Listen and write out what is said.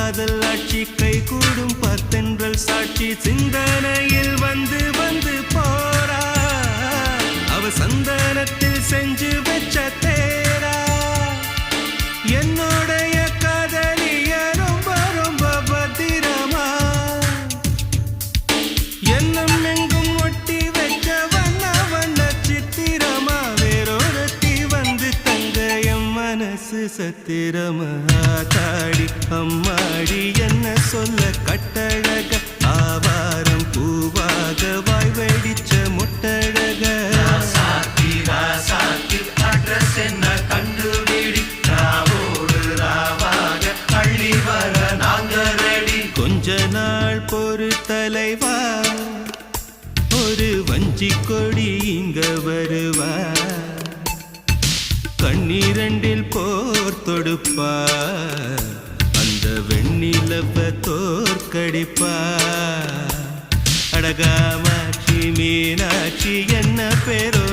காதல் ஆட்சி கை கூடும் பத்தென்றல் சாட்சி சிந்தனையில் வந்து வந்து போறா அவ சந்தனத்தில் செஞ்சு வச்ச தேரா என்னோடைய காதலிய ரொம்ப ரொம்ப பத்திரமா என்னும் எங்கும் ஒட்டி வச்ச வண்ண வண்ண சித்திரமா வேறொருத்தி வந்து தங்க என் மனசு சத்திரமா தாடி அம்மாடி என்ன சொல்ல கட்டழக ஆவாரம் பூவாக வாய் வெடிச்ச முட்டழக அட்ரஸ் என்ன கண்டுபிடி ராவோடு ராவாக அள்ளி வர நாங்க ரெடி கொஞ்ச நாள் பொறு தலைவா ஒரு வஞ்சி கொடி இங்க வருவா கண்ணீரண்டில் போர் தொடுப்பா அந்த வெண்ணிலவ தோற்கடிப்பா அடகாமாட்சி மீனாட்சி என்ன பேரோ